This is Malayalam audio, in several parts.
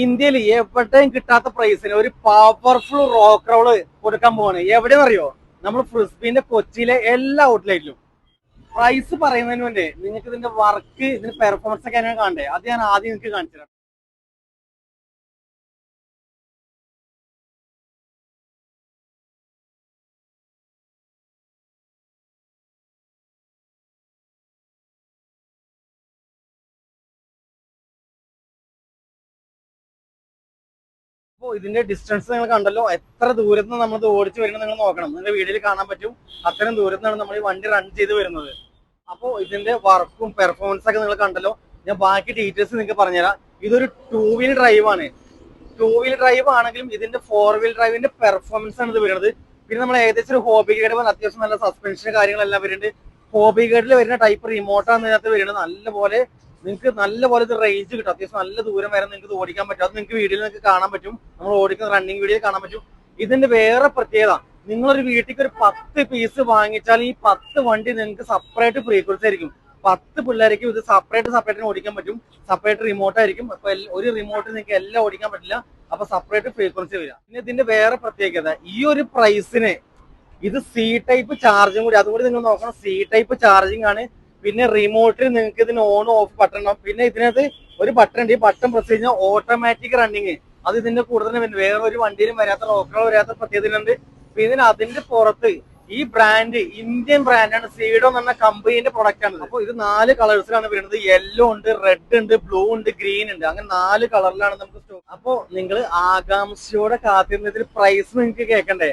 ഇന്ത്യയിൽ എവിടെയും കിട്ടാത്ത പ്രൈസിന് ഒരു പവർഫുൾ റോക്ക് റോള് കൊടുക്കാൻ പോവാണ്. എവിടെയും അറിയോ? നമ്മൾ ഫ്രിസ്ബിന്റെ കൊച്ചിയിലെ എല്ലാ ഔട്ട്ലെറ്റിലും. പ്രൈസ് പറയുന്നതിന് മുന്നേ നിങ്ങൾക്ക് ഇതിന്റെ വർക്ക്, ഇതിന്റെ പെർഫോമൻസ് ഒക്കെ എങ്ങനെ കാണണ്ടേ? അത് ഞാൻ ആദ്യം നിങ്ങൾക്ക് കാണിച്ചു തരാം. അപ്പോൾ ഇതിന്റെ ഡിസ്റ്റൻസ് നിങ്ങൾ കണ്ടല്ലോ, എത്ര ദൂരത്ത് നിന്ന് നമ്മൾ ഓടിച്ചു വരുന്നത് നിങ്ങൾ നോക്കണം. നിങ്ങളുടെ വീഡിയോയിൽ കാണാൻ പറ്റും അത്രയും ദൂരത്താണ് നമ്മൾ ഈ വണ്ടി റൺ ചെയ്ത് വരുന്നത്. അപ്പോൾ ഇതിന്റെ വർക്കും പെർഫോമൻസ് ഒക്കെ നിങ്ങൾ കണ്ടല്ലോ. ഞാൻ ബാക്കി ഡീറ്റെയിൽസ് നിങ്ങൾക്ക് പറഞ്ഞുതരാം. ഇതൊരു 2 വീൽ ഡ്രൈവ് ആണ്. 2 വീൽ ഡ്രൈവ് ആണെങ്കിലും ഇതിന്റെ 4 വീൽ ഡ്രൈവിന്റെ പെർഫോമൻസ് ആണ് ഇത് വരുന്നത്. പിന്നെ നമ്മൾ ഏകദേശം ഒരു ഹോബി ഗൈഡ് പോലെ അത്യാവശ്യം നല്ല സസ്പെൻഷൻ കാര്യങ്ങളെല്ലാം വരുന്നുണ്ട്. ഹോബി ഗൈഡിൽ വരുന്ന ടൈപ്പ് റിമോട്ടാണ് ഇതിനകത്ത് വരുന്നത്. നല്ലപോലെ നിങ്ങൾക്ക് നല്ലപോലെ ഇത് റേഞ്ച് കിട്ടും. അത്യാവശ്യം നല്ല ദൂരം വരെ നിങ്ങൾക്ക് ഇത് ഓടിക്കാൻ പറ്റും. അത് നിങ്ങൾക്ക് വീഡിയോയിൽ നിങ്ങൾക്ക് കാണാൻ പറ്റും. നമ്മൾ ഓടിക്കുന്ന റണ്ണിങ് വീഡിയോയിൽ കാണാൻ പറ്റും. ഇതിന്റെ വേറെ പ്രത്യേകത, നിങ്ങളൊരു വീട്ടിലേക്ക് ഒരു 10 പീസ് വാങ്ങിച്ചാൽ ഈ 10 വണ്ടി നിങ്ങൾക്ക് സെപ്പറേറ്റ് ഫ്രീക്വൻസി ആയിരിക്കും. 10 പിള്ളേർക്കും ഇത് സെപ്പറേറ്റ് ഓടിക്കാൻ പറ്റും. സെപ്പറേറ്റ് റിമോട്ട് ആയിരിക്കും. അപ്പൊ ഒരു റിമോട്ടിൽ നിങ്ങൾക്ക് എല്ലാം ഓടിക്കാൻ പറ്റില്ല. അപ്പൊ സെപ്പറേറ്റ് ഫ്രീക്വൻസി വരിക. പിന്നെ ഇതിന്റെ വേറെ പ്രത്യേകത, ഈ ഒരു പ്രൈസിന് ഇത് സി ടൈപ്പ് ചാർജിങ് കൂടി, അതുകൂടി നിങ്ങൾ നോക്കണം. സി ടൈപ്പ് ചാർജിങ് ആണ്. പിന്നെ റിമോട്ടിൽ നിങ്ങൾക്ക് ഇതിന് ഓൺ ഓഫ് ബട്ടൺ ഉണ്ടാവും. പിന്നെ ഇതിനകത്ത് ഒരു ബട്ടൺ ഉണ്ട്. ഈ ബട്ടൺ പ്രസ് കഴിഞ്ഞാൽ ഓട്ടോമാറ്റിക് റണ്ണിങ്. അത് ഇതിന്റെ കൂടുതൽ വേറെ ഒരു വണ്ടിയിലും വരാത്ത, ലോക്കൽ വരാത്ത പ്രത്യേകതയുണ്ട്. പിന്നെ അതിന്റെ പുറത്ത് ഈ ബ്രാൻഡ് ഇന്ത്യൻ ബ്രാൻഡാണ്. സീഡോ എന്ന് പറഞ്ഞ കമ്പനീന്റെ പ്രൊഡക്റ്റ് ആണ്. അപ്പോൾ ഇത് 4 കളേഴ്സിലാണ് വരുന്നത്. യെല്ലോ ഉണ്ട്, റെഡ് ഉണ്ട്, ബ്ലൂ ഉണ്ട്, ഗ്രീൻ ഉണ്ട്. അങ്ങനെ 4 കളറിലാണ് നമുക്ക് സ്റ്റോക്ക്. അപ്പോൾ നിങ്ങൾ ആകാംക്ഷയോടെ കാത്തിരുന്നതിൽ പ്രൈസ് നിങ്ങൾക്ക് കേൾക്കണ്ടേ?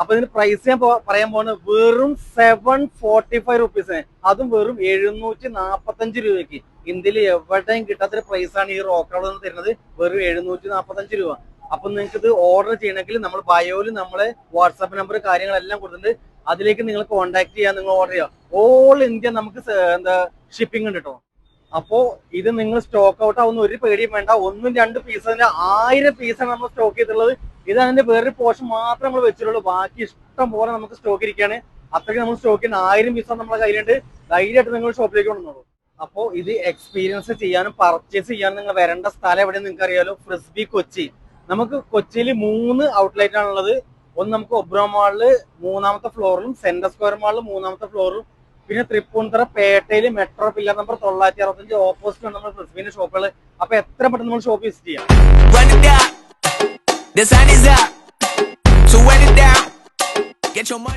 അപ്പൊ ഇതിന് പ്രൈസ് ഞാൻ പറയാൻ പോകുന്നത് വെറും 745 റുപ്പീസിന്, അതും വെറും 745 രൂപയ്ക്ക്. ഇന്ത്യയിൽ എവിടെയും കിട്ടാത്തൊരു പ്രൈസാണ് ഈ റോക്ക് റോൾ എന്ന് തരുന്നത്. വെറും 745 രൂപ. അപ്പൊ നിങ്ങൾക്ക് ഇത് ഓർഡർ ചെയ്യണമെങ്കിൽ നമ്മൾ ബയോയിൽ നമ്മളെ വാട്സാപ്പ് നമ്പർ കാര്യങ്ങളെല്ലാം കൊടുത്തിട്ടുണ്ട്. അതിലേക്ക് നിങ്ങൾ കോൺടാക്ട് ചെയ്യാൻ, നിങ്ങൾ ഓർഡർ ചെയ്യാം. ഓൾ ഇന്ത്യ നമുക്ക് ഷിപ്പിംഗ് ഉണ്ട് കേട്ടോ. അപ്പോ ഇത് നിങ്ങൾ സ്റ്റോക്ക് ഔട്ട് ആവുന്ന ഒരു പേടിയും വേണ്ട. 1-2 പീസിന്റെ 1000 പീസാണ് നമ്മൾ സ്റ്റോക്ക് ചെയ്തിട്ടുള്ളത്. ഇത് അതിന്റെ വേറൊരു പോർഷൻ മാത്രം നമ്മൾ വെച്ചിട്ടുള്ളൂ. ബാക്കി ഇഷ്ടം പോലെ നമുക്ക് സ്റ്റോക്ക് ഇരിക്കുകയാണ്. അത്രയ്ക്ക് നമ്മൾ സ്റ്റോക്ക് ചെയ്യുന്ന 1000 പീസ് നമ്മുടെ കയ്യിലുണ്ട്. ധൈര്യമായിട്ട് നിങ്ങൾ ഷോപ്പിലേക്ക് കൊണ്ടുവന്നോളൂ. അപ്പോൾ ഇത് എക്സ്പീരിയൻസ് ചെയ്യാനും പർച്ചേസ് ചെയ്യാനും നിങ്ങൾ വരേണ്ട സ്ഥലം എവിടെ നിങ്ങൾക്ക് അറിയാലോ? ഫ്രിസ്ബി കൊച്ചി. നമുക്ക് കൊച്ചിയിൽ 3 ഔട്ട്ലെറ്റ് ആണുള്ളത്. ഒന്ന് നമുക്ക് ഒബ്രോ മാളില് 3ാമത്തെ ഫ്ലോറിലും, സെൻട്രൽ സ്ക്വയർ മാളില് 3ാമത്തെ ഫ്ലോറിലും, പിന്നെ തൃപ്പൂണിത്തുറ പേട്ടയിൽ മെട്രോ പില്ലർ നമ്പർ 965 ഓപ്പോസിറ്റ് ആണ് നമ്മൾ ഫ്രിസ്ബിന്റെ ഷോപ്പുകൾ. അപ്പൊ എത്ര പെട്ടെന്ന് നമ്മൾ ഷോപ്പ് വിസിറ്റ് ചെയ്യാം. The sun is up, so wet it down. Get your money.